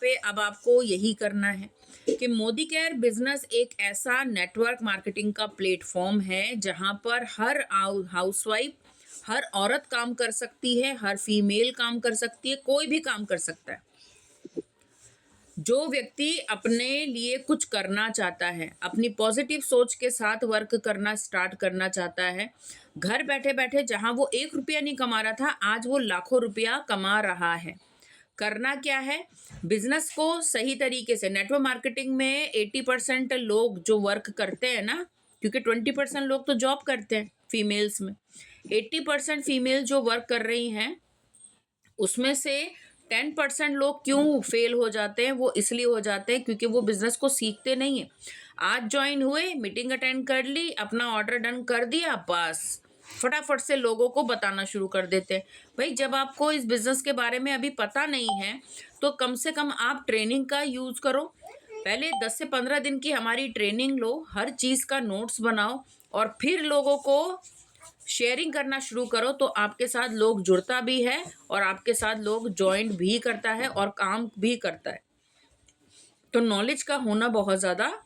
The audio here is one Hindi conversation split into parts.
पे अब आपको यही करना है कि मोदी केयर बिजनेस एक ऐसा नेटवर्क मार्केटिंग का प्लेटफॉर्म है जहां पर हर हाउसवाइफ, हर औरत काम कर सकती है, हर फीमेल काम कर सकती है, कोई भी काम कर सकता है। जो व्यक्ति अपने लिए कुछ करना चाहता है, अपनी पॉजिटिव सोच के साथ वर्क करना स्टार्ट करना चाहता है, घर बैठे बैठे जहां वो 1 रुपया नहीं कमा रहा था, आज वो लाखों रुपया कमा रहा है। करना क्या है, बिजनेस को सही तरीके से, नेटवर्क मार्केटिंग में 80% लोग जो वर्क करते हैं ना, क्योंकि 20% लोग तो जॉब करते हैं फीमेल्स में, 80% फीमेल जो वर्क कर रही हैं उसमें से 10% लोग क्यों फेल हो जाते हैं, वो इसलिए हो जाते हैं क्योंकि वो बिजनेस को सीखते नहीं है। आज ज्वाइन हुए, मीटिंग अटेंड कर ली, अपना ऑर्डर डन कर दिया, बस फटाफट से लोगों को बताना शुरू कर देते हैं। भाई जब आपको इस बिजनेस के बारे में अभी पता नहीं है तो कम से कम आप ट्रेनिंग का यूज करो। पहले 10 से 15 दिन की हमारी ट्रेनिंग लो, हर चीज का नोट्स बनाओ और फिर लोगों को शेयरिंग करना शुरू करो, तो आपके साथ लोग जुड़ता भी है और आपके साथ लोग ज्वाइन भी करता है और काम भी करता है। तो नॉलेज का होना बहुत ज़्यादा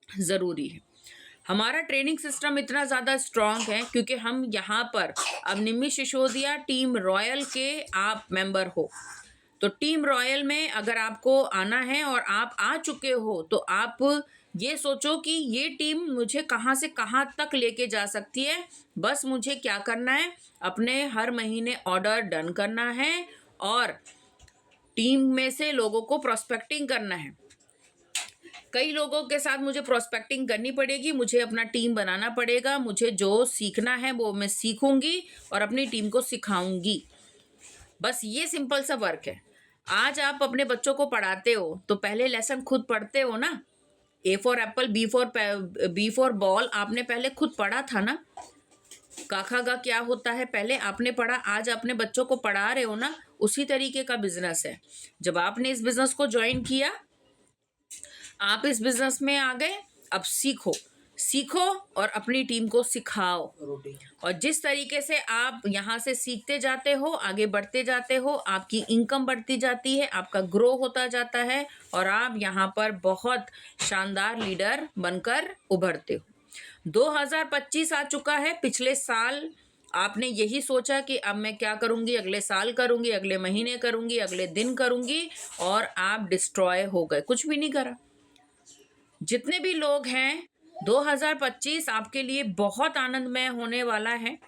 ज़रूरी है। हमारा ट्रेनिंग सिस्टम इतना ज़्यादा स्ट्रांग है क्योंकि हम यहाँ पर अब निम्मी सिसोदिया टीम रॉयल के आप मेंबर हो। तो टीम रॉयल में अगर आपको आना है और आप आ चुके हो तो आप ये सोचो कि ये टीम मुझे कहाँ से कहाँ तक लेके जा सकती है। बस मुझे क्या करना है, अपने हर महीने ऑर्डर डन करना है और टीम में से लोगों को प्रोस्पेक्टिंग करना है। कई लोगों के साथ मुझे प्रोस्पेक्टिंग करनी पड़ेगी, मुझे अपना टीम बनाना पड़ेगा, मुझे जो सीखना है वो मैं सीखूंगी और अपनी टीम को सिखाऊंगी। बस ये सिंपल सा वर्क है। आज आप अपने बच्चों को पढ़ाते हो तो पहले लेसन खुद पढ़ते हो ना। A for apple, B for ball आपने पहले खुद पढ़ा था ना। काखा गा क्या होता है पहले आपने पढ़ा, आज अपने बच्चों को पढ़ा रहे हो ना। उसी तरीके का बिजनेस है। जब आपने इस बिजनेस को ज्वाइन किया, आप इस बिजनेस में आ गए, अब सीखो सीखो और अपनी टीम को सिखाओ। और जिस तरीके से आप यहाँ से सीखते जाते हो, आगे बढ़ते जाते हो, आपकी इनकम बढ़ती जाती है, आपका ग्रो होता जाता है और आप यहाँ पर बहुत शानदार लीडर बनकर उभरते हो। 2025 आ चुका है। पिछले साल आपने यही सोचा कि अब मैं क्या करूंगी, अगले साल करूंगी, अगले महीने करूंगी, अगले दिन करूंगी, और आप डिस्ट्रॉय हो गए, कुछ भी नहीं करा। जितने भी लोग हैं, 2025 आपके लिए बहुत आनंदमय होने वाला है।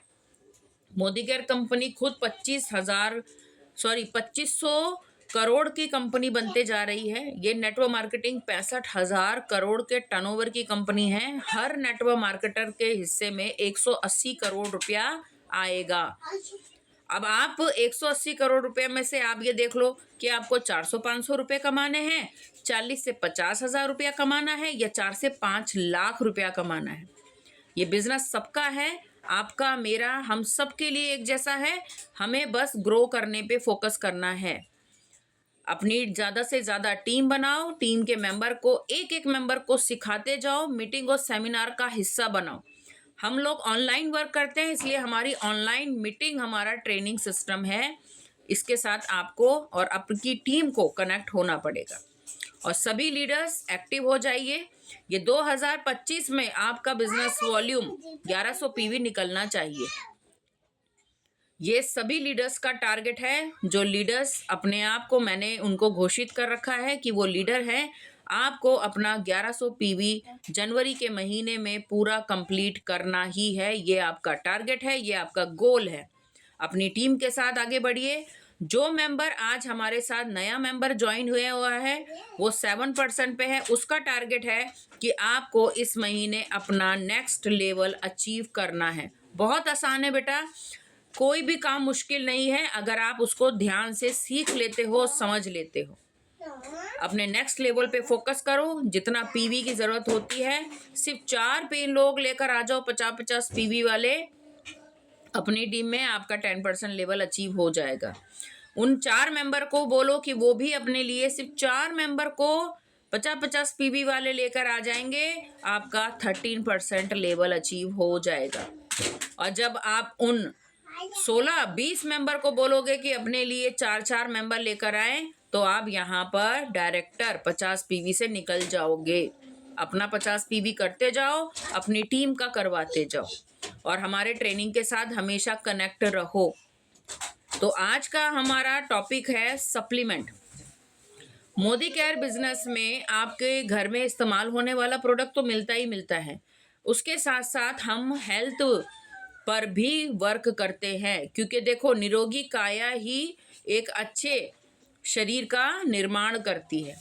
मोदी केयर कंपनी खुद 2500 करोड़ की कंपनी बनते जा रही है। ये नेटवर्क मार्केटिंग 65,000 करोड़ के टर्नओवर की कंपनी है। हर नेटवर्क मार्केटर के हिस्से में 180 करोड़ रुपया आएगा। अब आप 180 करोड़ रुपए में से आप ये देख लो कि आपको 400-500 रुपए कमाने हैं, 40 से 50 हजार रुपया कमाना है, या 4 से 5 लाख रुपया कमाना है। ये बिजनेस सबका है, आपका, मेरा, हम सब के लिए एक जैसा है। हमें बस ग्रो करने पे फोकस करना है। अपनी ज़्यादा से ज़्यादा टीम बनाओ, टीम के मेंबर को, एक एक मेंबर को सिखाते जाओ, मीटिंग और सेमिनार का हिस्सा बनाओ। हम लोग ऑनलाइन वर्क करते हैं, इसलिए हमारी ऑनलाइन मीटिंग हमारा ट्रेनिंग सिस्टम है। इसके साथ आपको और आपकी टीम को कनेक्ट होना पड़ेगा और सभी लीडर्स एक्टिव हो जाइए। ये 2025 में आपका बिजनेस वॉल्यूम 1100 पीवी निकलना चाहिए। ये सभी लीडर्स का टारगेट है। जो लीडर्स अपने आप को, मैंने उनको घोषित कर रखा है कि वो लीडर है, आपको अपना 1100 पीवी जनवरी के महीने में पूरा कंप्लीट करना ही है। ये आपका टारगेट है, ये आपका गोल है। अपनी टीम के साथ आगे बढ़िए। जो मेंबर आज हमारे साथ नया मेंबर ज्वाइन हुआ है वो 7% पे है। उसका टारगेट है कि आपको इस महीने अपना नेक्स्ट लेवल अचीव करना है। बहुत आसान है बेटा, कोई भी काम मुश्किल नहीं है अगर आप उसको ध्यान से सीख लेते हो, समझ लेते हो। अपने नेक्स्ट लेवल पे फोकस करो। जितना पीवी की जरूरत होती है, सिर्फ 4 पे लोग लेकर आ जाओ, 50-50 पीवी वाले अपनी टीम में, आपका 10% लेवल अचीव हो जाएगा। उन 4 मेंबर को बोलो कि वो भी अपने लिए सिर्फ 4 मेंबर को 50-50 पीवी वाले लेकर आ जाएंगे, आपका 13% लेवल अचीव हो जाएगा। और जब आप उन 16-20 मेंबर को बोलोगे कि अपने लिए 4-4 मेंबर लेकर आए, तो आप यहाँ पर डायरेक्टर 50 पीवी से निकल जाओगे। अपना 50 पीवी करते जाओ, अपनी टीम का करवाते जाओ और हमारे ट्रेनिंग के साथ हमेशा कनेक्ट रहो। तो आज का हमारा टॉपिक है सप्लीमेंट। मोदी केयर बिजनेस में आपके घर में इस्तेमाल होने वाला प्रोडक्ट तो मिलता ही मिलता है, उसके साथ साथ हम हेल्थ पर भी वर्क करते हैं, क्योंकि देखो निरोगी काया ही एक अच्छे शरीर का निर्माण करती है।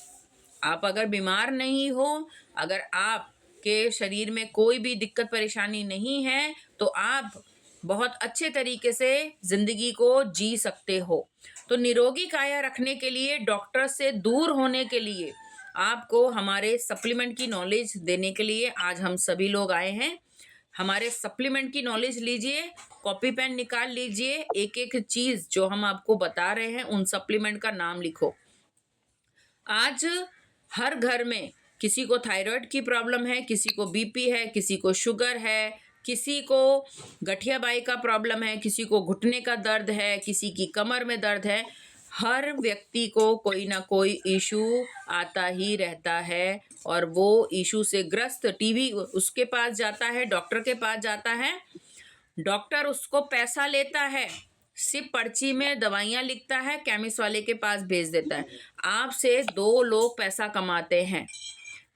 आप अगर बीमार नहीं हो, अगर आपके शरीर में कोई भी दिक्कत परेशानी नहीं है, तो आप बहुत अच्छे तरीके से जिंदगी को जी सकते हो। तो निरोगी काया रखने के लिए, डॉक्टर से दूर होने के लिए, आपको हमारे सप्लीमेंट की नॉलेज देने के लिए आज हम सभी लोग आए हैं। हमारे सप्लीमेंट की नॉलेज लीजिए, कॉपी पेन निकाल लीजिए, एक एक चीज जो हम आपको बता रहे हैं उन सप्लीमेंट का नाम लिखो। आज हर घर में किसी को थायराइड की प्रॉब्लम है, किसी को बीपी है, किसी को शुगर है, किसी को गठियाबाई का प्रॉब्लम है, किसी को घुटने का दर्द है, किसी की कमर में दर्द है। हर व्यक्ति को कोई ना कोई इशू आता ही रहता है और वो इशू से ग्रस्त टीबी उसके पास जाता है, डॉक्टर के पास जाता है, डॉक्टर उसको पैसा लेता है, सिर्फ पर्ची में दवाइयाँ लिखता है, केमिस्ट वाले के पास भेज देता है। आपसे दो लोग पैसा कमाते हैं,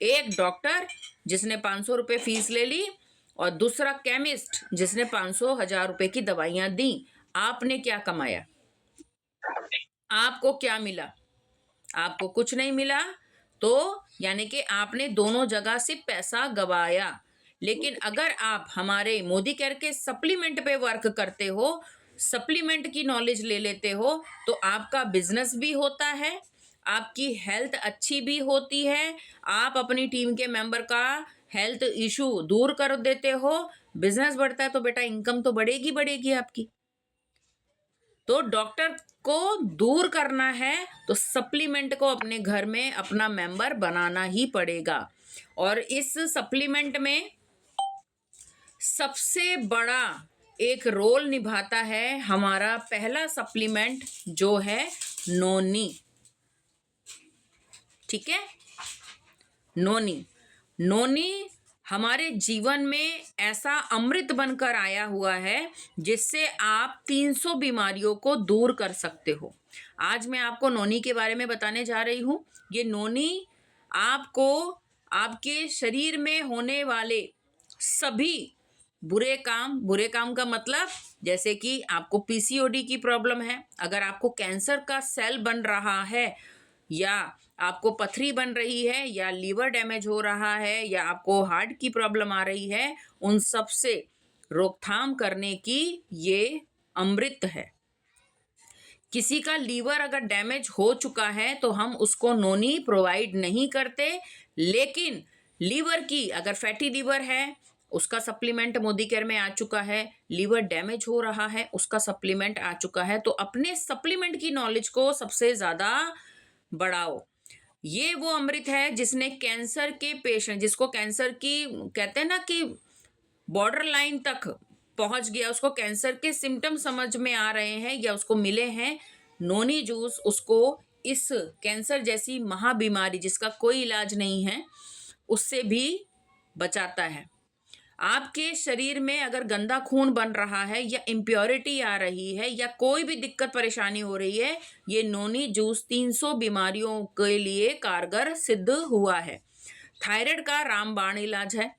एक डॉक्टर जिसने 500 रुपये फीस ले ली और दूसरा केमिस्ट जिसने 500,000 रुपये की दवाइयाँ दी। आपने क्या कमाया? आपको क्या मिला? आपको कुछ नहीं मिला। तो यानी कि आपने दोनों जगह से पैसा गवाया। लेकिन अगर आप हमारे मोदी केयर के सप्लीमेंट पे वर्क करते हो, सप्लीमेंट की नॉलेज ले लेते हो, तो आपका बिजनेस भी होता है, आपकी हेल्थ अच्छी भी होती है, आप अपनी टीम के मेंबर का हेल्थ इशू दूर कर देते हो, बिजनेस बढ़ता है, तो बेटा इनकम तो बढ़ेगी बढ़ेगी आपकी। तो डॉक्टर को दूर करना है तो सप्लीमेंट को अपने घर में अपना मेंबर बनाना ही पड़ेगा। और इस सप्लीमेंट में सबसे बड़ा एक रोल निभाता है हमारा पहला सप्लीमेंट जो है नोनी। ठीक है, नोनी। नोनी हमारे जीवन में ऐसा अमृत बनकर आया हुआ है जिससे आप 300 बीमारियों को दूर कर सकते हो। आज मैं आपको नोनी के बारे में बताने जा रही हूँ। ये नोनी आपको आपके शरीर में होने वाले सभी बुरे काम का मतलब, जैसे कि आपको पीसीओडी की प्रॉब्लम है, अगर आपको कैंसर का सेल बन रहा है, या आपको पथरी बन रही है, या लीवर डैमेज हो रहा है, या आपको हार्ट की प्रॉब्लम आ रही है, उन सब से रोकथाम करने की ये अमृत है। किसी का लीवर अगर डैमेज हो चुका है तो हम उसको नोनी प्रोवाइड नहीं करते, लेकिन लीवर की अगर फैटी लीवर है उसका सप्लीमेंट मोदी केयर में आ चुका है, लीवर डैमेज हो रहा है उसका सप्लीमेंट आ चुका है। तो अपने सप्लीमेंट की नॉलेज को सबसे ज़्यादा बढ़ाओ। ये वो अमृत है जिसने कैंसर के पेशेंट, जिसको कैंसर की कहते हैं ना कि बॉर्डर लाइन तक पहुंच गया, उसको कैंसर के सिम्टम समझ में आ रहे हैं या उसको मिले हैं, नोनी जूस उसको इस कैंसर जैसी महाबीमारी जिसका कोई इलाज नहीं है उससे भी बचाता है। आपके शरीर में अगर गंदा खून बन रहा है या इम्प्योरिटी आ रही है या कोई भी दिक्कत परेशानी हो रही है, ये नोनी जूस 300 बीमारियों के लिए कारगर सिद्ध हुआ है। थायराइड का रामबाण इलाज है।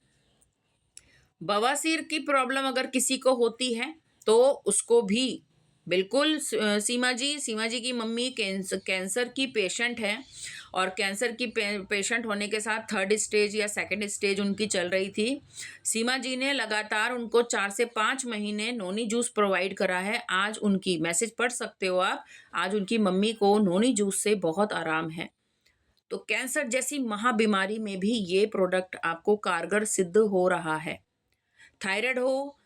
बवासीर की प्रॉब्लम अगर किसी को होती है तो उसको भी बिल्कुल, सीमा जी की मम्मी कैंसर की पेशेंट है और कैंसर की पेशेंट होने के साथ 3rd स्टेज या 2nd स्टेज उनकी चल रही थी। सीमा जी ने लगातार उनको 4 से 5 महीने नोनी जूस प्रोवाइड करा है। आज उनकी मैसेज पढ़ सकते हो आप, आज उनकी मम्मी को नोनी जूस से बहुत आराम है। तो कैंसर जैसी महाबीमारी में भी ये प्रोडक्ट आपको कारगर सिद्ध हो रहा है। थायराइड हो,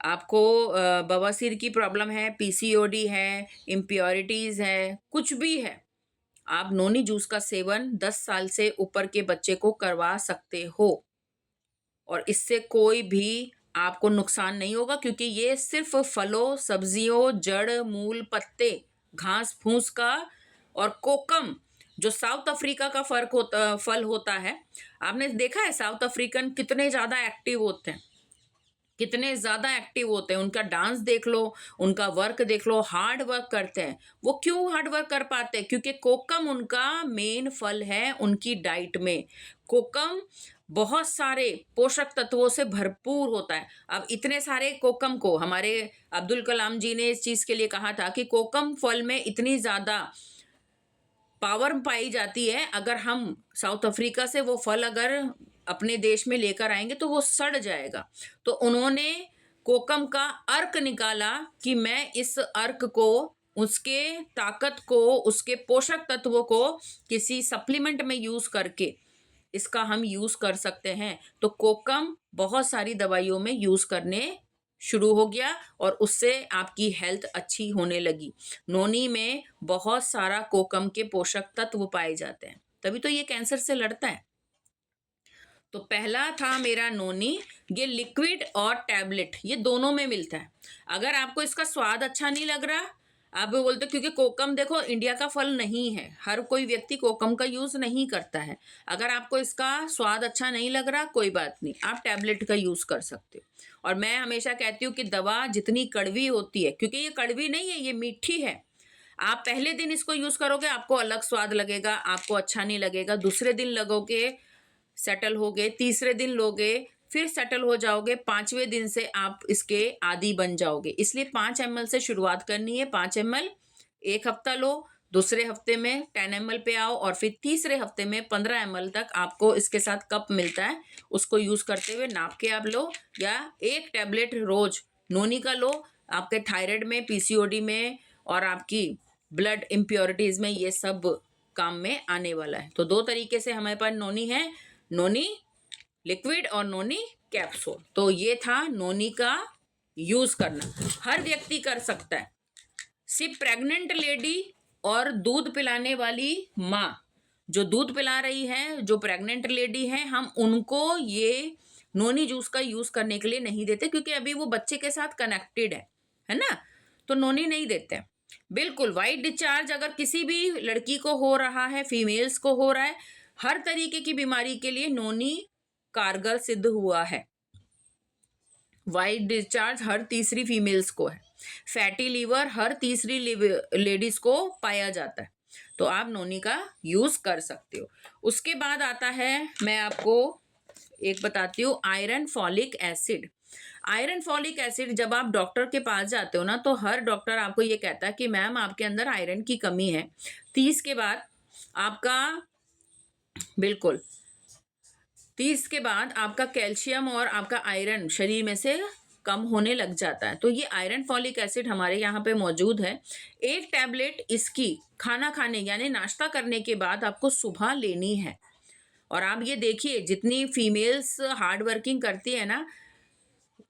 आपको बवासीर की प्रॉब्लम है, पीसीओडी है, इम्प्योरिटीज़ है, कुछ भी है, आप नोनी जूस का सेवन 10 साल से ऊपर के बच्चे को करवा सकते हो और इससे कोई भी आपको नुकसान नहीं होगा, क्योंकि ये सिर्फ फलों, सब्जियों, जड़, मूल, पत्ते, घास फूस का और कोकम जो साउथ अफ्रीका का फल होता है, आपने देखा है साउथ अफ्रीकन कितने ज़्यादा एक्टिव होते हैं, कितने ज़्यादा एक्टिव होते हैं, उनका डांस देख लो, उनका वर्क देख लो, हार्ड वर्क करते हैं। वो क्यों हार्ड वर्क कर पाते हैं? क्योंकि कोकम उनका मेन फल है उनकी डाइट में। कोकम बहुत सारे पोषक तत्वों से भरपूर होता है। अब इतने सारे कोकम को हमारे अब्दुल कलाम जी ने इस चीज़ के लिए कहा था कि कोकम फल में इतनी ज़्यादा पावर पाई जाती है, अगर हम साउथ अफ्रीका से वो फल अगर अपने देश में लेकर आएंगे तो वो सड़ जाएगा। तो उन्होंने कोकम का अर्क निकाला कि मैं इस अर्क को, उसके ताकत को, उसके पोषक तत्वों को किसी सप्लीमेंट में यूज करके इसका हम यूज कर सकते हैं। तो कोकम बहुत सारी दवाइयों में यूज करने शुरू हो गया और उससे आपकी हेल्थ अच्छी होने लगी। नोनी में बहुत सारा कोकम के पोषक तत्व पाए जाते हैं, तभी तो ये कैंसर से लड़ता है। तो पहला था मेरा नोनी। ये लिक्विड और टैबलेट ये दोनों में मिलता है। अगर आपको इसका स्वाद अच्छा नहीं लग रहा, आप बोलते, क्योंकि कोकम देखो इंडिया का फल नहीं है, हर कोई व्यक्ति कोकम का यूज नहीं करता है। अगर आपको इसका स्वाद अच्छा नहीं लग रहा, कोई बात नहीं, आप टैबलेट का यूज कर सकते हो। और मैं हमेशा कहती हूँ कि दवा जितनी कड़वी होती है, क्योंकि ये कड़वी नहीं है, ये मीठी है, आप पहले दिन इसको यूज करोगे आपको अलग स्वाद लगेगा, आपको अच्छा नहीं लगेगा। दूसरे दिन लगोगे सेटल हो गए, तीसरे दिन लोगे फिर सेटल हो जाओगे, 5वें दिन से आप इसके आदी बन जाओगे। इसलिए 5 ml से शुरुआत करनी है। 5 ml एक हफ्ता लो, दूसरे हफ्ते में 10 ml पे आओ और फिर तीसरे हफ्ते में 15 ml तक आपको इसके साथ कप मिलता है, उसको यूज करते हुए नाप के आप लो, या एक टैबलेट रोज नोनी का लो। आपके थायराइड में, पीसीओडी में और आपकी ब्लड इम्प्योरिटीज में ये सब काम में आने वाला है। तो 2 तरीके से हमारे पास नोनी है, नोनी लिक्विड और नोनी कैप्सूल। तो ये था नोनी का यूज करना, हर व्यक्ति कर सकता है, सिर्फ प्रेग्नेंट लेडी और दूध पिलाने वाली माँ, जो दूध पिला रही है, जो प्रेग्नेंट लेडी है, हम उनको ये नोनी जूस का यूज करने के लिए नहीं देते, क्योंकि अभी वो बच्चे के साथ कनेक्टेड है ना, तो नोनी नहीं देते। बिल्कुल वाइट डिस्चार्ज अगर किसी भी लड़की को हो रहा है, फीमेल्स को हो रहा है, हर तरीके की बीमारी के लिए नोनी कारगर सिद्ध हुआ है। वाइट डिस्चार्ज हर तीसरी फीमेल्स को है, फैटी लीवर हर तीसरी लेडीज को पाया जाता है, तो आप नोनी का यूज कर सकते हो। उसके बाद आता है, मैं आपको एक बताती हूँ, iron folic acid. Iron folic acid जब आप डॉक्टर के पास जाते हो ना, तो हर डॉक्टर आपको ये कहता है कि मैम आपके अंदर आयरन की कमी है। 30 के बाद आपका, बिल्कुल 30 के बाद आपका कैल्शियम और आपका आयरन शरीर में से कम होने लग जाता है। तो ये आयरन फॉलिक एसिड हमारे यहाँ पे मौजूद है। एक टैबलेट इसकी खाना खाने यानी नाश्ता करने के बाद आपको सुबह लेनी है। और आप ये देखिए, जितनी फीमेल्स हार्ड वर्किंग करती है ना,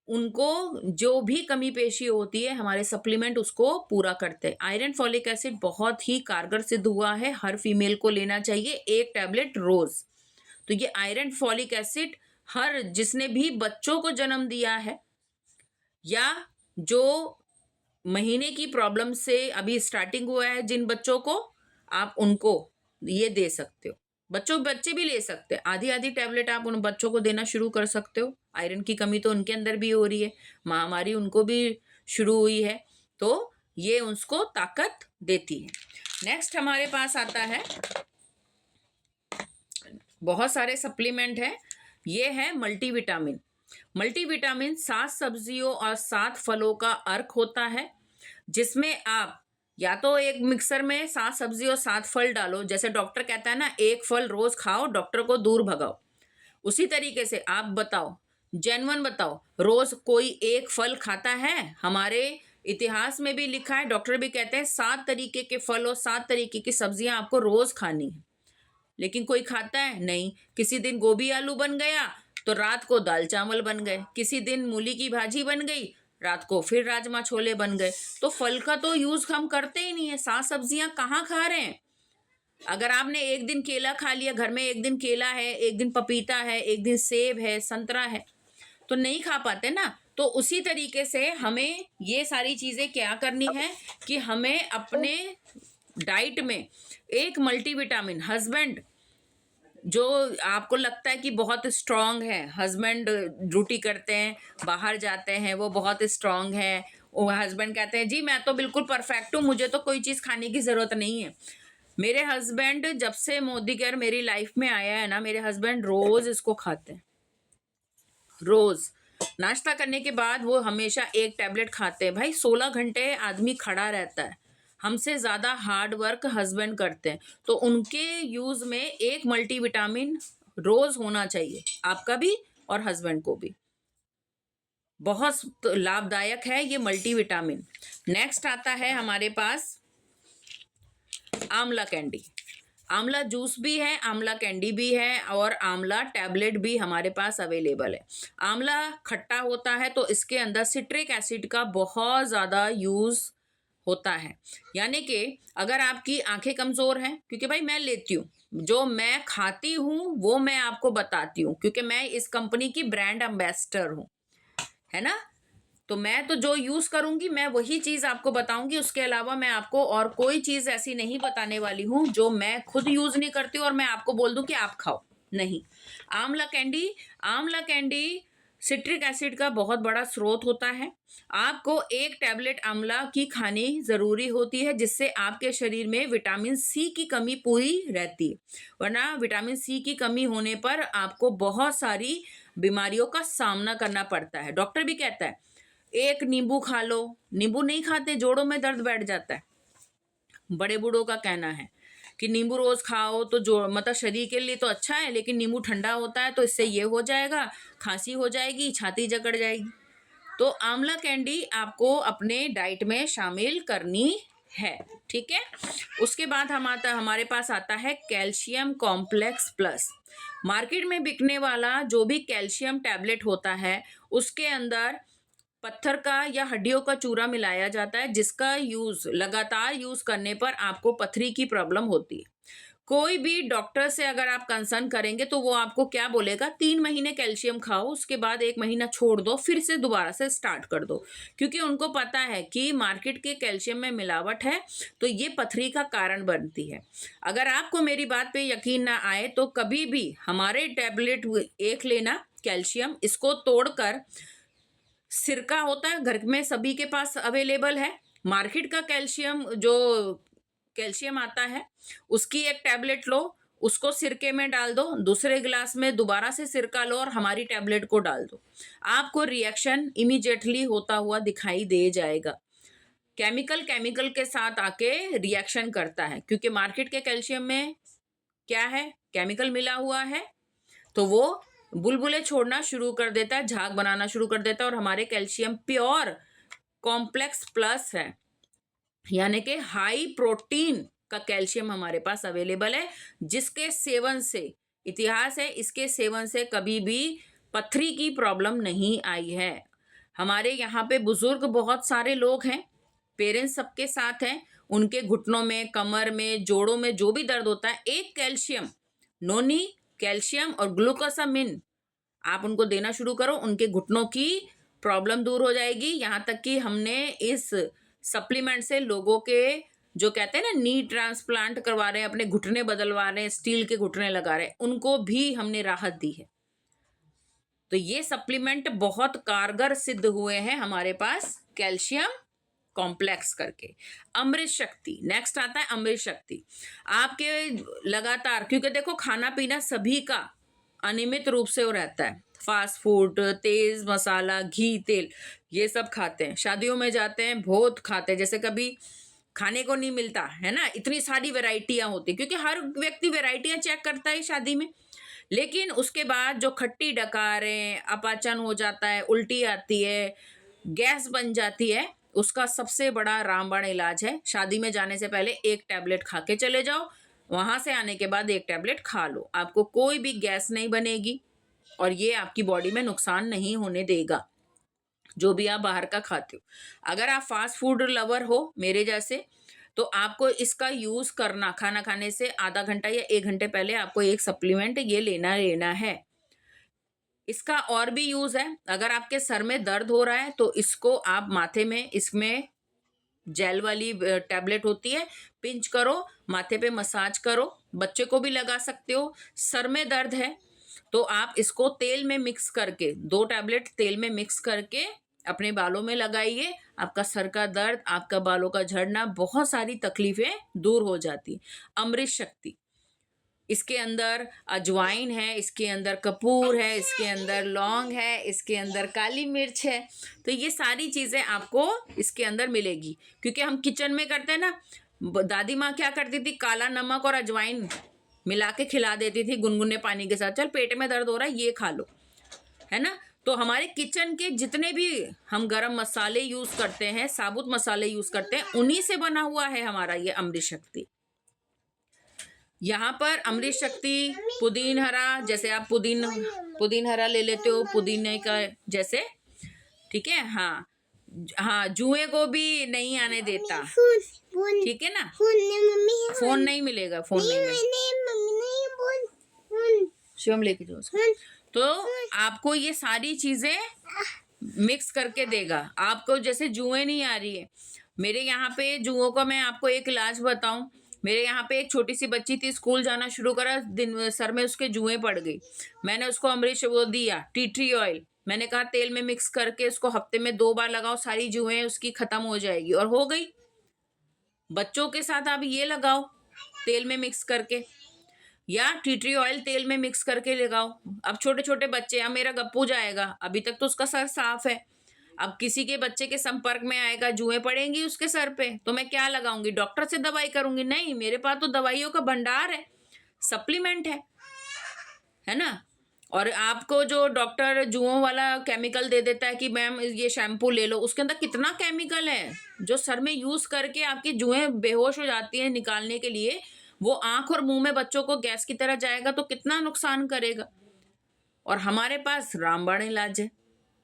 उनको जो भी कमी पेशी होती है, हमारे सप्लीमेंट उसको पूरा करते हैं। आयरन फॉलिक एसिड बहुत ही कारगर सिद्ध हुआ है, हर फीमेल को लेना चाहिए एक टैबलेट रोज। तो ये आयरन फॉलिक एसिड हर जिसने भी बच्चों को जन्म दिया है, या जो महीने की प्रॉब्लम से अभी स्टार्टिंग हुआ है जिन बच्चों को, आप उनको ये दे सकते हो। बच्चे भी ले सकते हैं, आधी आधी टैबलेट आप उन बच्चों को देना शुरू कर सकते हो। आयरन की कमी तो उनके अंदर भी हो रही है, महामारी उनको भी शुरू हुई है, तो ये उसको ताकत देती है। नेक्स्ट हमारे पास आता है, बहुत सारे सप्लीमेंट है, ये है मल्टीविटामिन। मल्टीविटामिन 7 सब्जियों और 7 फलों का अर्क होता है, जिसमें आप या तो एक मिक्सर में 7 सब्जी और 7 फल डालो, जैसे डॉक्टर कहता है ना, एक फल रोज खाओ, डॉक्टर को दूर भगाओ, उसी तरीके से आप बताओ, जेन्युइन बताओ, रोज कोई एक फल खाता है? हमारे इतिहास में भी लिखा है, डॉक्टर भी कहते हैं 7 तरीके के फल और 7 तरीके की सब्जियां आपको रोज खानी है, लेकिन कोई खाता है? नहीं। किसी दिन गोभी आलू बन गया तो रात को दाल चावल बन गए, किसी दिन मूली की भाजी बन गई, रात को फिर राजमा छोले बन गए। तो फल का तो यूज हम करते ही नहीं है, 7 सब्जियां कहाँ खा रहे हैं? अगर आपने एक दिन केला खा लिया, घर में एक दिन केला है, एक दिन पपीता है, एक दिन सेब है, संतरा है, तो नहीं खा पाते ना। तो उसी तरीके से हमें ये सारी चीजें क्या करनी है कि हमें अपने डाइट में एक मल्टीविटामिन, हस्बैंड जो आपको लगता है कि बहुत स्ट्रांग है, हस्बैंड ड्यूटी करते हैं, बाहर जाते हैं, वो बहुत स्ट्रांग है, वो हस्बैंड कहते हैं जी मैं तो बिल्कुल परफेक्ट हूँ, मुझे तो कोई चीज़ खाने की ज़रूरत नहीं है। मेरे हस्बैंड जब से मोदी केयर मेरी लाइफ में आया है ना, मेरे हस्बैंड रोज इसको खाते हैं, रोज नाश्ता करने के बाद वो हमेशा एक टैबलेट खाते हैं। भाई 16 घंटे आदमी खड़ा रहता है, हमसे ज्यादा हार्ड वर्क हस्बैंड करते हैं, तो उनके यूज में एक मल्टीविटामिन रोज होना चाहिए, आपका भी और हस्बैंड को भी। बहुत लाभदायक है ये मल्टीविटामिन। नेक्स्ट आता है हमारे पास आंवला कैंडी। आंवला जूस भी है, आंवला कैंडी भी है और आंवला टैबलेट भी हमारे पास अवेलेबल है। आंवला खट्टा होता है तो इसके अंदर सिट्रिक एसिड का बहुत ज़्यादा यूज़ होता है, यानी कि अगर आपकी आंखें कमज़ोर हैं, क्योंकि भाई मैं लेती हूँ, जो मैं खाती हूँ वो मैं आपको बताती हूँ, क्योंकि मैं इस कंपनी की ब्रांड एम्बेसडर हूँ, है ना। तो मैं तो जो यूज करूंगी मैं वही चीज आपको बताऊंगी, उसके अलावा मैं आपको और कोई चीज ऐसी नहीं बताने वाली हूं जो मैं खुद यूज नहीं करती हूँ और मैं आपको बोल दूं कि आप खाओ, नहीं। आंवला कैंडी, आंवला कैंडी सिट्रिक एसिड का बहुत बड़ा स्रोत होता है। आपको एक टैबलेट आंवला की खानी जरूरी होती है, जिससे आपके शरीर में विटामिन सी की कमी पूरी रहती है, वरना विटामिन सी की कमी होने पर आपको बहुत सारी बीमारियों का सामना करना पड़ता है। डॉक्टर भी कहता है एक नींबू खा लो, नींबू नहीं खाते, जोड़ों में दर्द बैठ जाता है। बड़े बूढ़ों का कहना है कि नींबू रोज खाओ तो जो मतलब शरीर के लिए तो अच्छा है, लेकिन नींबू ठंडा होता है तो इससे ये हो जाएगा, खांसी हो जाएगी, छाती जकड़ जाएगी। तो आंवला कैंडी आपको अपने डाइट में शामिल करनी है, ठीक है। उसके बाद हमारे पास आता है कैल्शियम कॉम्प्लेक्स प्लस। मार्केट में बिकने वाला जो भी कैल्शियम टैबलेट होता है उसके अंदर पत्थर का या हड्डियों का चूरा मिलाया जाता है, जिसका यूज लगातार यूज करने पर आपको पथरी की प्रॉब्लम होती है। कोई भी डॉक्टर से अगर आप कंसर्न करेंगे तो वो आपको क्या बोलेगा, 3 महीने कैल्शियम खाओ, उसके बाद 1 महीना छोड़ दो, फिर से दोबारा से स्टार्ट कर दो, क्योंकि उनको पता है कि मार्केट के कैल्शियम में मिलावट है, तो ये पथरी का कारण बनती है। अगर आपको मेरी बात पे यकीन ना आए तो कभी भी हमारे टैबलेट एक लेना कैल्शियम, इसको तोड़कर, सिरका होता है घर में सभी के पास अवेलेबल है, मार्केट का कैल्शियम जो कैल्शियम आता है उसकी एक टैबलेट लो, उसको सिरके में डाल दो, दूसरे गिलास में दोबारा से सिरका लो और हमारी टैबलेट को डाल दो, आपको रिएक्शन इमीडिएटली होता हुआ दिखाई दे जाएगा। केमिकल केमिकल के साथ आके रिएक्शन करता है, क्योंकि मार्केट के कैल्शियम में क्या है, केमिकल मिला हुआ है, तो वो बुलबुले छोड़ना शुरू कर देता है, झाग बनाना शुरू कर देता है। और हमारे कैल्शियम प्योर कॉम्प्लेक्स प्लस है, यानी कि हाई प्रोटीन का कैल्शियम हमारे पास अवेलेबल है, जिसके सेवन से, इतिहास है, इसके सेवन से कभी भी पथरी की प्रॉब्लम नहीं आई है। हमारे यहाँ पे बुजुर्ग बहुत सारे लोग हैं, पेरेंट्स सबके साथ हैं, उनके घुटनों में, कमर में, जोड़ों में जो भी दर्द होता है, एक कैल्शियम, नोनी कैल्शियम और ग्लूकोसामिन आप उनको देना शुरू करो, उनके घुटनों की प्रॉब्लम दूर हो जाएगी। यहाँ तक कि हमने इस सप्लीमेंट से लोगों के जो कहते हैं ना नी ट्रांसप्लांट करवा रहे हैं, अपने घुटने बदलवा रहे हैं, स्टील के घुटने लगा रहे हैं, उनको भी हमने राहत दी है। तो ये सप्लीमेंट बहुत कारगर सिद्ध हुए हैं हमारे पास कैल्शियम कॉम्प्लेक्स करके। अमृत शक्ति नेक्स्ट आता है। अमृत शक्ति आपके लगातार, क्योंकि देखो खाना पीना सभी का अनियमित रूप से वो रहता है, फास्ट फूड, तेज मसाला, घी, तेल, ये सब खाते हैं, शादियों में जाते हैं बहुत खाते हैं, जैसे कभी खाने को नहीं मिलता है ना, इतनी सारी वैरायटियां होती, क्योंकि हर व्यक्ति वैरायटियां चेक करता है शादी में। लेकिन उसके बाद जो खट्टी डकारें, अपाचन हो जाता है, उल्टी आती है, गैस बन जाती है, उसका सबसे बड़ा रामबाण इलाज है, शादी में जाने से पहले एक टैबलेट खा के चले जाओ, वहां से आने के बाद एक टैबलेट खा लो, आपको कोई भी गैस नहीं बनेगी और ये आपकी बॉडी में नुकसान नहीं होने देगा, जो भी आप बाहर का खाते हो। अगर आप फास्ट फूड लवर हो मेरे जैसे, तो आपको इसका यूज करना, खाना खाने से आधा घंटा या 1 घंटे पहले आपको एक सप्लीमेंट ये लेना है। इसका और भी यूज है, अगर आपके सर में दर्द हो रहा है तो इसको आप माथे में इसमें जेल वाली टैबलेट होती है, पिंच करो, माथे पे मसाज करो, बच्चे को भी लगा सकते हो। सर में दर्द है तो आप इसको तेल में मिक्स करके, 2 टैबलेट तेल में मिक्स करके अपने बालों में लगाइए। आपका सर का दर्द, आपका बालों का झड़ना, बहुत सारी तकलीफें दूर हो जाती। अमृत शक्ति, इसके अंदर अजवाइन है, इसके अंदर कपूर है, इसके अंदर लौंग है, इसके अंदर काली मिर्च है। तो ये सारी चीज़ें आपको इसके अंदर मिलेगी, क्योंकि हम किचन में करते हैं ना, दादी माँ क्या करती थी, काला नमक और अजवाइन मिला के खिला देती थी गुनगुने पानी के साथ, चल पेट में दर्द हो रहा है ये खा लो, है ना। तो हमारे किचन के जितने भी हम गरम मसाले यूज़ करते हैं, साबुत मसाले यूज़ करते हैं, उन्हीं से बना हुआ है हमारा ये अमृत शक्ति। यहाँ पर अमृत शक्ति पुदीन हरा, जैसे आप पुदीन हरा ले लेते हो, पुदीने का जैसे, ठीक है। हाँ हाँ, जुए को भी नहीं आने देता, ठीक है ना। फोन नहीं मिलेगा, फोन नहीं मिलेगा, शिवम लेके जाओ उसको। तो आपको ये सारी चीजें मिक्स करके देगा। आपको जैसे जुएं नहीं आ रही है, मेरे यहाँ पे जुओं का मैं आपको एक इलाज बताऊं। मेरे यहाँ पे एक छोटी सी बच्ची थी, स्कूल जाना शुरू करा, दिन सर में उसके जुएं पड़ गई। मैंने उसको अमृत वो दिया, टी ट्री ऑयल, मैंने कहा तेल में मिक्स करके उसको हफ्ते में 2 बार लगाओ, सारी जुएं उसकी खत्म हो जाएगी, और हो गई। बच्चों के साथ आप ये लगाओ तेल में मिक्स करके, या टी ट्री ऑयल तेल में मिक्स करके लगाओ। अब छोटे छोटे बच्चे, अब मेरा गप्पू जाएगा, अभी तक तो उसका सर साफ है, अब किसी के बच्चे के संपर्क में आएगा, जुएं पड़ेंगी उसके सर पे, तो मैं क्या लगाऊंगी, डॉक्टर से दवाई करूंगी? नहीं, मेरे पास तो दवाइयों का भंडार है, सप्लीमेंट है ना। और आपको जो डॉक्टर जुओं वाला केमिकल दे देता है कि मैम ये शैम्पू ले लो, उसके अंदर कितना केमिकल है जो सर में यूज करके आपकी जुएं बेहोश हो जाती है निकालने के लिए, वो आंख और मुंह में बच्चों को गैस की तरह जाएगा तो कितना नुकसान करेगा। और हमारे पास रामबाण इलाज है,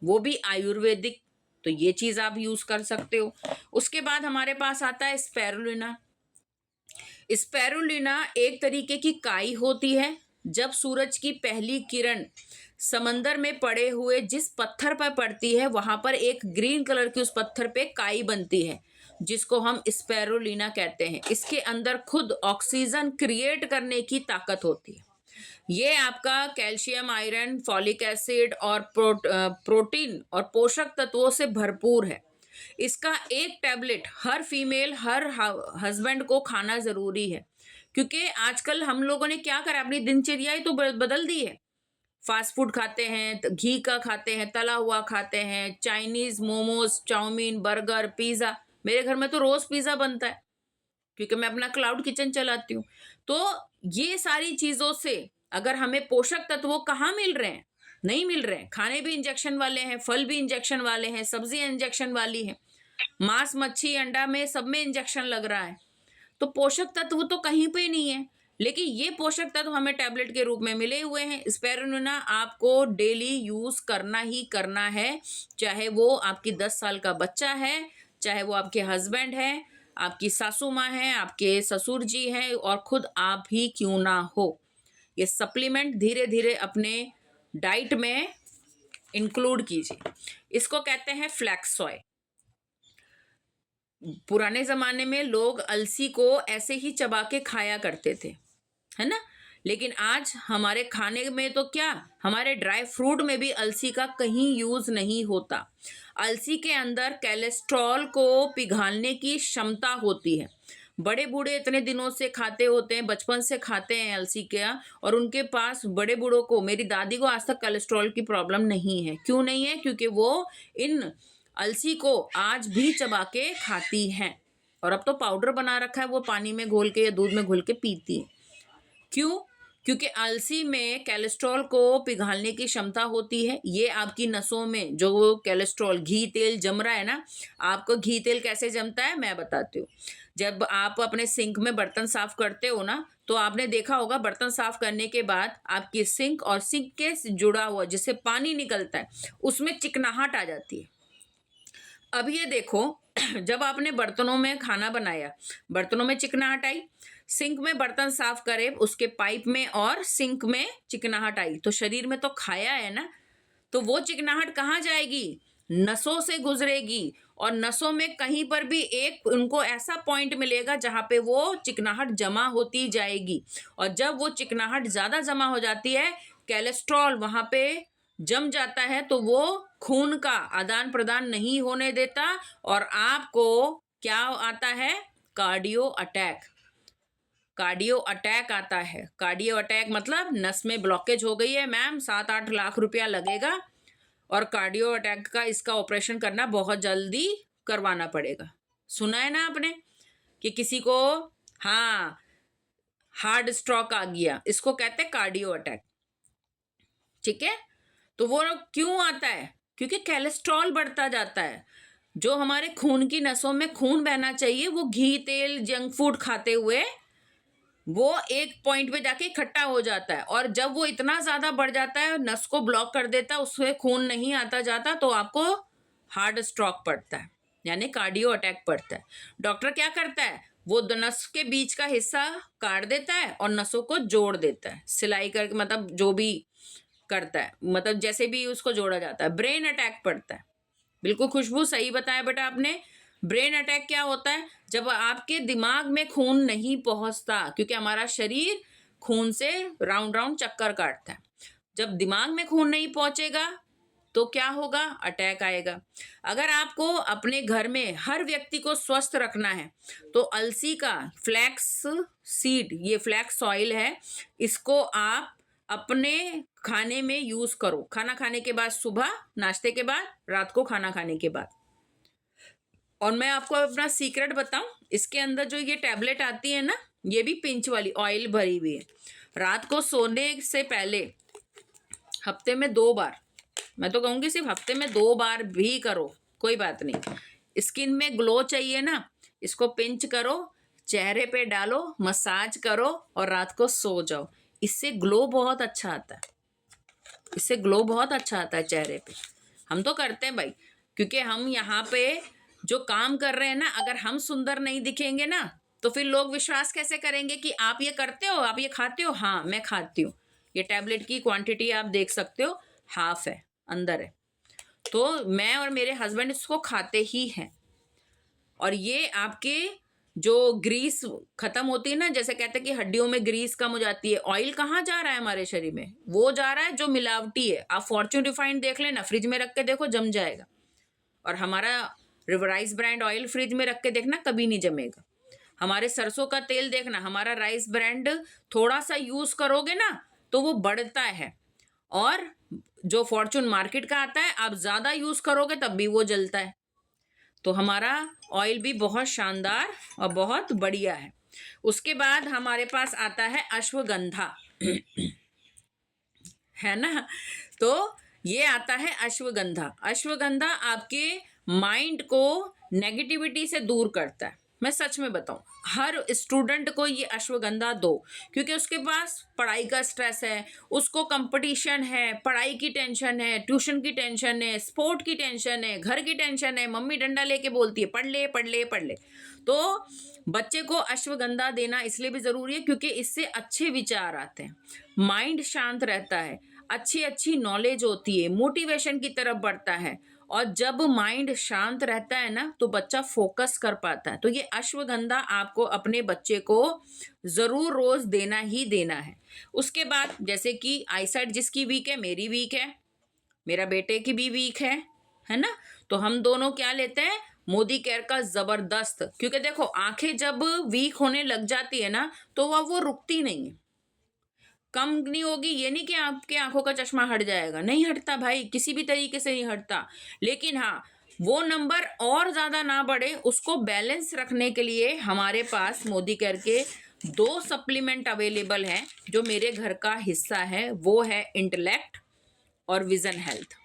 वो भी आयुर्वेदिक, तो ये चीज आप यूज कर सकते हो। उसके बाद हमारे पास आता है स्पैरुलिना। स्पैरुलिना एक तरीके की काई होती है। जब सूरज की पहली किरण समंदर में पड़े हुए जिस पत्थर पर पड़ती है, वहां पर एक ग्रीन कलर की उस पत्थर पे काई बनती है, जिसको हम स्पैरुलिना कहते हैं। इसके अंदर खुद ऑक्सीजन क्रिएट करने की ताकत होती है। ये आपका कैल्शियम, आयरन, फॉलिक एसिड और प्रोटीन और पोषक तत्वों से भरपूर है। इसका एक टैबलेट हर फीमेल, हर हस्बैंड को खाना जरूरी है, क्योंकि आजकल हम लोगों ने क्या करा, अपनी दिनचर्या ही तो बदल दी है। फास्ट फूड खाते हैं, घी का खाते हैं, तला हुआ खाते हैं, Chinese, momos, chowmein, burger, pizza. मेरे घर में तो रोज पिज्जा बनता है, क्योंकि मैं अपना क्लाउड किचन चलाती हूँ। तो ये सारी चीजों से अगर हमें पोषक तत्व कहाँ मिल रहे हैं, नहीं मिल रहे हैं। खाने भी इंजेक्शन वाले हैं, फल भी इंजेक्शन वाले हैं, सब्जियां इंजेक्शन वाली हैं, मांस, मच्छी, अंडा में सब में इंजेक्शन लग रहा है। तो पोषक तत्व तो कहीं पे नहीं है, लेकिन ये पोषक तत्व हमें टैबलेट के रूप में मिले हुए हैं। स्पैरुलिना आपको डेली यूज करना ही करना है, चाहे वो आपकी 10 साल का बच्चा है, चाहे वो आपके हस्बैंड है, आपकी सासू माँ है, आपके ससुर जी हैं, और खुद आप ही क्यों ना हो। ये सप्लीमेंट धीरे धीरे अपने डाइट में इंक्लूड कीजिए। इसको कहते हैं फ्लैक्स सॉय। पुराने जमाने में लोग अलसी को ऐसे ही चबा के खाया करते थे, है ना। लेकिन आज हमारे खाने में तो क्या, हमारे ड्राई फ्रूट में भी अलसी का कहीं यूज नहीं होता। अलसी के अंदर कोलेस्ट्रॉल को पिघालने की क्षमता होती है। बड़े बूढ़े इतने दिनों से खाते होते हैं, बचपन से खाते हैं अलसी का, और उनके पास बड़े बूढ़ों को, मेरी दादी को आज तक कोलेस्ट्रॉल की प्रॉब्लम नहीं है। क्यों नहीं है? क्योंकि वो इन अलसी को आज भी चबा के खाती हैं, और अब तो पाउडर बना रखा है, वो पानी में घोल के या दूध में घोल के पीती है। क्यों? क्योंकि अलसी में कोलेस्ट्रॉल को पिघालने की क्षमता होती है। ये आपकी नसों में जो कोलेस्ट्रॉल, घी तेल जम रहा है ना, आपको घी तेल कैसे जमता है मैं बताती हूँ। जब आप अपने सिंक में बर्तन साफ करते हो ना, तो आपने देखा होगा बर्तन साफ करने के बाद आपकी सिंक और सिंक के जुड़ा हुआ जिससे पानी निकलता है, उसमें चिकनाहट आ जाती है। अब ये देखो, जब आपने बर्तनों में खाना बनाया, बर्तनों में चिकनाहट आई, सिंक में बर्तन साफ करे, उसके पाइप में और सिंक में चिकनाहट आई, तो शरीर में तो खाया है ना, तो वो चिकनाहट कहाँ जाएगी? नसों से गुजरेगी, और नसों में कहीं पर भी एक उनको ऐसा पॉइंट मिलेगा जहाँ पे वो चिकनाहट जमा होती जाएगी, और जब वो चिकनाहट ज़्यादा जमा हो जाती है, कोलेस्ट्रॉल वहाँ पे जम जाता है, तो वो खून का आदान प्रदान नहीं होने देता और आपको क्या आता है, कार्डियो अटैक। कार्डियो अटैक आता है। कार्डियो अटैक मतलब नस में ब्लॉकेज हो गई है मैम, 7-8 लाख रुपया लगेगा और कार्डियो अटैक का इसका ऑपरेशन करना बहुत जल्दी करवाना पड़ेगा। सुना है ना आपने कि किसी को हाँ हार्ड स्ट्रोक आ गया, इसको कहते हैं कार्डियो अटैक। ठीक है, तो वो क्यों आता है, क्योंकि कोलेस्ट्रॉल बढ़ता जाता है। जो हमारे खून की नसों में खून बहना चाहिए वो घी तेल जंक फूड खाते हुए वो एक पॉइंट पे जाके इकट्ठा हो जाता है, और जब वो इतना ज्यादा बढ़ जाता है, नस को ब्लॉक कर देता है, उससे खून नहीं आता जाता, तो आपको हार्ट स्ट्रोक पड़ता है, यानी कार्डियो अटैक पड़ता है। डॉक्टर क्या करता है, वो नस के बीच का हिस्सा काट देता है और नसों को जोड़ देता है, सिलाई करके, मतलब जो भी करता है, मतलब जैसे भी उसको जोड़ा जाता है। ब्रेन अटैक पड़ता है। बिल्कुल खुशबू सही बताया बेटा आपने। ब्रेन अटैक क्या होता है, जब आपके दिमाग में खून नहीं पहुंचता, क्योंकि हमारा शरीर खून से राउंड राउंड चक्कर काटता है। जब दिमाग में खून नहीं पहुंचेगा तो क्या होगा, अटैक आएगा। अगर आपको अपने घर में हर व्यक्ति को स्वस्थ रखना है तो अलसी का फ्लैक्स सीड, ये फ्लैक्स ऑयल है, इसको आप अपने खाने में यूज करो। खाना खाने के बाद, सुबह नाश्ते के बाद, रात को खाना खाने के बाद। और मैं आपको अपना सीक्रेट बताऊं, इसके अंदर जो ये टैबलेट आती है ना, ये भी पिंच वाली ऑयल भरी हुई है। रात को सोने से पहले हफ्ते में 2 बार, मैं तो कहूंगी सिर्फ हफ्ते में 2 बार भी करो, कोई बात नहीं। स्किन में ग्लो चाहिए ना, इसको पिंच करो, चेहरे पे डालो, मसाज करो और रात को सो जाओ। इससे ग्लो बहुत अच्छा आता है, इससे ग्लो बहुत अच्छा आता है चेहरे पे। हम तो करते हैं भाई, क्योंकि हम यहाँ पे जो काम कर रहे हैं ना, अगर हम सुंदर नहीं दिखेंगे ना, तो फिर लोग विश्वास कैसे करेंगे कि आप ये करते हो, आप ये खाते हो। हाँ, मैं खाती हूँ। ये टैबलेट की क्वांटिटी आप देख सकते हो, हाफ है, अंदर है। तो मैं और मेरे हस्बैंड इसको खाते ही हैं। और ये आपके जो ग्रीस खत्म होती है ना, जैसे कहते हैं कि हड्डियों में ग्रीस कम हो जाती है, ऑयल कहाँ जा रहा है हमारे शरीर में, वो जा रहा है जो मिलावटी है। आप फॉर्च्यून रिफाइंड देख लेना, फ्रिज में रख के देखो, जम जाएगा। और हमारा राइस ब्रांड ऑयल फ्रिज में रख के देखना, कभी नहीं जमेगा। हमारे सरसों का तेल देखना, हमारा राइस ब्रांड थोड़ा सा यूज करोगे ना तो वो बढ़ता है, और जो फॉर्च्यून मार्केट का आता है आप ज्यादा यूज करोगे तब भी वो जलता है। तो हमारा ऑयल भी बहुत शानदार और बहुत बढ़िया है। उसके बाद हमारे पास आता है अश्वगंधा है ना, तो ये आता है अश्वगंधा। अश्वगंधा आपके माइंड को नेगेटिविटी से दूर करता है। मैं सच में बताऊं, हर स्टूडेंट को ये अश्वगंधा दो, क्योंकि उसके पास पढ़ाई का स्ट्रेस है, उसको कंपटीशन है, पढ़ाई की टेंशन है, ट्यूशन की टेंशन है, स्पोर्ट की टेंशन है, घर की टेंशन है, मम्मी डंडा लेके बोलती है पढ़ ले पढ़ ले पढ़ ले। तो बच्चे को अश्वगंधा देना इसलिए भी जरूरी है क्योंकि इससे अच्छे विचार आते हैं, माइंड शांत रहता है, अच्छी अच्छी नॉलेज होती है, मोटिवेशन की तरफ बढ़ता है। और जब माइंड शांत रहता है ना तो बच्चा फोकस कर पाता है। तो ये अश्वगंधा आपको अपने बच्चे को जरूर रोज देना ही देना है। उसके बाद जैसे कि आईसाइट जिसकी वीक है, मेरी वीक है, मेरा बेटे की भी वीक है ना, तो हम दोनों क्या लेते हैं, मोदी केयर का जबरदस्त। क्योंकि देखो आंखें जब वीक होने लग जाती है ना तो वो रुकती नहीं है, कम नहीं होगी। ये नहीं कि आपके आंखों का चश्मा हट जाएगा, नहीं हटता भाई, किसी भी तरीके से नहीं हटता। लेकिन हाँ, वो नंबर और ज्यादा ना बढ़े, उसको बैलेंस रखने के लिए हमारे पास मोदी केयर के 2 सप्लीमेंट अवेलेबल हैं जो मेरे घर का हिस्सा है। वो है इंटेलेक्ट और विजन हेल्थ।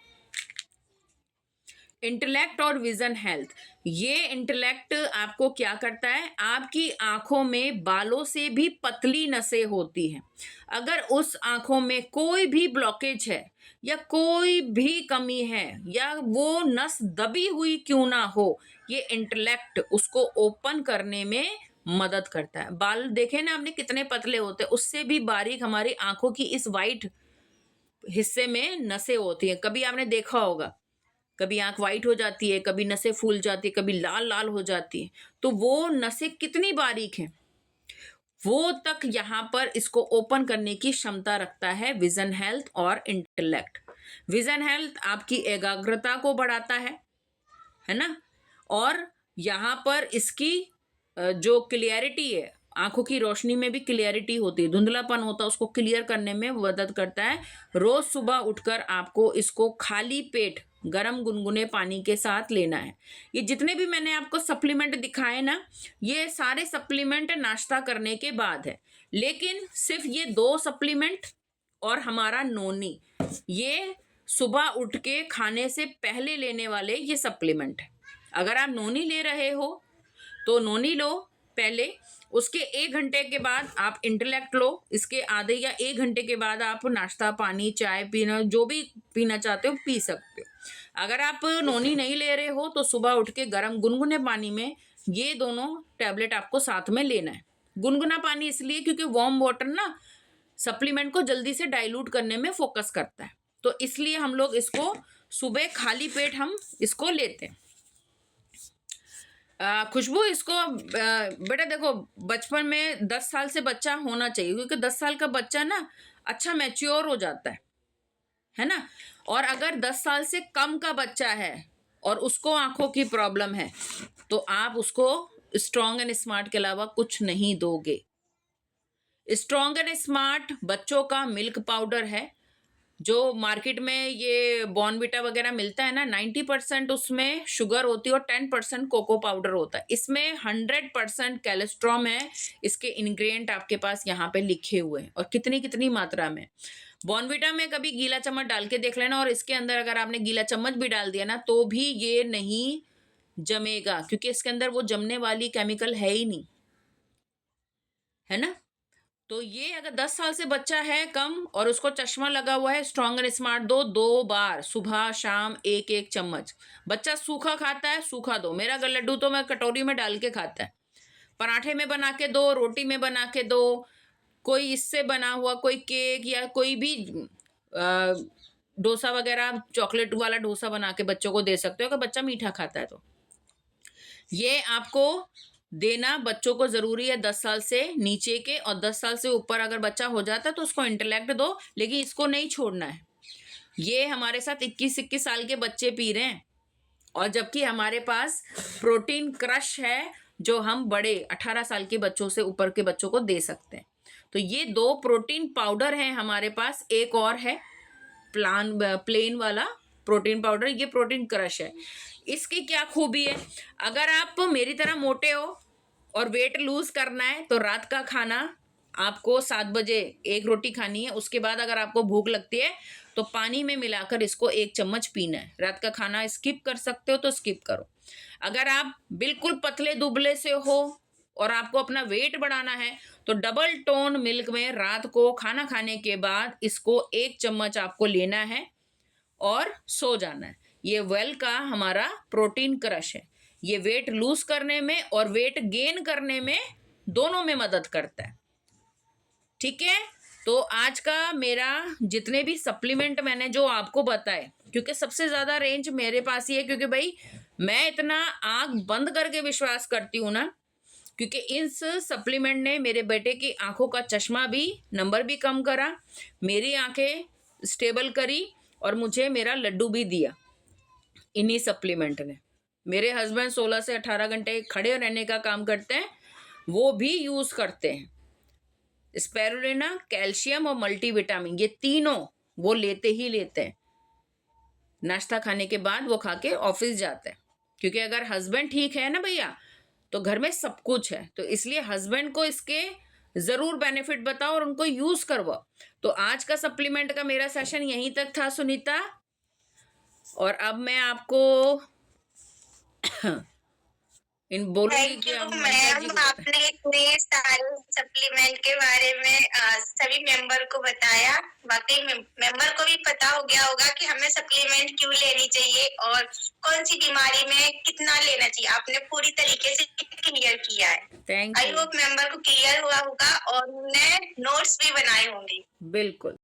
इंटेलेक्ट और विजन हेल्थ, ये इंटेलेक्ट आपको क्या करता है, आपकी आंखों में बालों से भी पतली नसें होती हैं। अगर उस आंखों में कोई भी ब्लॉकेज है या कोई भी कमी है या वो नस दबी हुई क्यों ना हो, ये इंटेलेक्ट उसको ओपन करने में मदद करता है। बाल देखे ना आपने कितने पतले होते हैं, उससे भी बारीक हमारी आंखों की इस वाइट हिस्से में नसें होती हैं। कभी आपने देखा होगा, कभी आंख वाइट हो जाती है, कभी नसें फूल जाती है, कभी लाल लाल हो जाती है। तो वो नसें कितनी बारीक हैं, वो तक यहाँ पर इसको ओपन करने की क्षमता रखता है विजन हेल्थ और इंटेलेक्ट। विजन हेल्थ आपकी एकाग्रता को बढ़ाता है ना, और यहाँ पर इसकी जो क्लियरिटी है, आंखों की रोशनी में भी क्लियरिटी होती है, धुंधलापन होता है उसको क्लियर करने में मदद करता है। रोज सुबह उठकर आपको इसको खाली पेट गरम गुनगुने पानी के साथ लेना है। ये जितने भी मैंने आपको सप्लीमेंट दिखाए ना, ये सारे सप्लीमेंट नाश्ता करने के बाद है, लेकिन सिर्फ ये 2 सप्लीमेंट और हमारा नोनी, ये सुबह उठ के खाने से पहले लेने वाले ये सप्लीमेंट है। अगर आप नोनी ले रहे हो तो नोनी लो पहले, उसके 1 घंटे के बाद आप इंटेलेक्ट लो, इसके आधे या 1 घंटे के बाद आप नाश्ता, पानी, चाय पीना, जो भी पीना चाहते हो पी सकते हो। अगर आप नोनी नहीं ले रहे हो तो सुबह उठ के गर्म गुनगुने पानी में ये दोनों टैबलेट आपको साथ में लेना है। गुनगुना पानी इसलिए क्योंकि वार्म वाटर ना सप्लीमेंट को जल्दी से डाइल्यूट करने में फोकस करता है, तो इसलिए हम लोग इसको सुबह खाली पेट हम इसको लेते हैं। खुशबू, इसको बेटा देखो, बचपन में 10 साल से बच्चा होना चाहिए, क्योंकि 10 साल का बच्चा ना अच्छा मैच्योर हो जाता है ना। और अगर 10 साल से कम का बच्चा है और उसको आंखों की प्रॉब्लम है तो आप उसको स्ट्रॉन्ग एंड स्मार्ट के अलावा कुछ नहीं दोगे। स्ट्रॉन्ग एंड स्मार्ट बच्चों का मिल्क पाउडर है, जो मार्केट में ये बॉर्नविटा वगैरह मिलता है ना, 90% उसमें शुगर होती है और 10% कोको पाउडर होता है। इसमें 100% कैल्शियम है, इसके इंग्रेडिएंट आपके पास यहाँ पे लिखे हुए हैं और कितनी कितनी मात्रा में। बॉर्नविटा में कभी गीला चम्मच डाल के देख लेना, और इसके अंदर अगर आपने गीला चम्मच भी डाल दिया ना तो भी ये नहीं जमेगा, क्योंकि इसके अंदर वो जमने वाली केमिकल है ही नहीं, है ना। तो ये अगर 10 साल से बच्चा है कम और उसको चश्मा लगा हुआ है, स्ट्रॉन्ग एंड स्मार्ट दो 2 बार, सुबह शाम 1-1 चम्मच। बच्चा सूखा खाता है, सूखा दो। मेरा लड्डू तो मैं कटोरी में डाल के खाता है, पराठे में बना के दो, रोटी में बना के दो, कोई इससे बना हुआ कोई केक या कोई भी डोसा वगैरह, चॉकलेट वाला डोसा बना के बच्चों को दे सकते हो अगर बच्चा मीठा खाता है तो। ये आपको देना बच्चों को जरूरी है 10 साल से नीचे के, और 10 साल से ऊपर अगर बच्चा हो जाता है तो उसको इंटेलेक्ट दो, लेकिन इसको नहीं छोड़ना है। ये हमारे साथ 21-21 साल के बच्चे पी रहे हैं, और जबकि हमारे पास प्रोटीन क्रश है जो हम बड़े 18 साल के बच्चों से ऊपर के बच्चों को दे सकते हैं। तो ये 2 प्रोटीन पाउडर हैं हमारे पास, एक और है प्लेन वाला प्रोटीन पाउडर, ये प्रोटीन क्रश है। इसकी क्या खूबी है, अगर आप मेरी तरह मोटे हो और वेट लूज करना है तो रात का खाना आपको 7 बजे 1 रोटी खानी है, उसके बाद अगर आपको भूख लगती है तो पानी में मिलाकर इसको 1 चम्मच पीना है। रात का खाना स्किप कर सकते हो तो स्किप करो। अगर आप बिल्कुल पतले दुबले से हो और आपको अपना वेट बढ़ाना है तो डबल टोन मिल्क में रात को खाना खाने के बाद इसको 1 चम्मच आपको लेना है और सो जाना है। ये वेल का हमारा प्रोटीन क्रश है, ये वेट लूज करने में और वेट गेन करने में दोनों में मदद करता है। ठीक है, तो आज का मेरा जितने भी सप्लीमेंट मैंने जो आपको बताए, क्योंकि सबसे ज्यादा रेंज मेरे पास ही है, क्योंकि भाई मैं इतना आंख बंद करके विश्वास करती हूँ ना, क्योंकि इस सप्लीमेंट ने मेरे बेटे की आंखों का चश्मा भी, नंबर भी कम करा, मेरी आंखें स्टेबल करी और मुझे मेरा लड्डू भी दिया इन्हीं सप्लीमेंट ने। मेरे हस्बैंड 16 से 18 घंटे खड़े रहने का काम करते हैं, वो भी यूज करते हैं स्पाइरुलिना, कैल्शियम और मल्टीविटामिन, ये तीनों वो लेते ही लेते हैं। नाश्ता खाने के बाद वो खा के ऑफिस जाते हैं, क्योंकि अगर हस्बैंड ठीक है ना भैया तो घर में सब कुछ है। तो इसलिए हस्बैंड को इसके जरूर बेनिफिट बताओ और उनको यूज करवाओ। तो आज का सप्लीमेंट का मेरा सेशन यहीं तक था सुनीता, और अब मैं आपको इन बोलूंगी कि मैम आपने इतने सारे सप्लीमेंट के बारे में सभी मेंबर को बताया। बाकी मेंबर को भी पता हो गया होगा कि हमें सप्लीमेंट क्यों लेनी चाहिए और कौन सी बीमारी में कितना लेना चाहिए। आपने पूरी तरीके से क्लियर किया है। Thank you. I hope member को क्लियर हुआ होगा और उन्होंने नोट्स भी बनाए होंगे। बिल्कुल।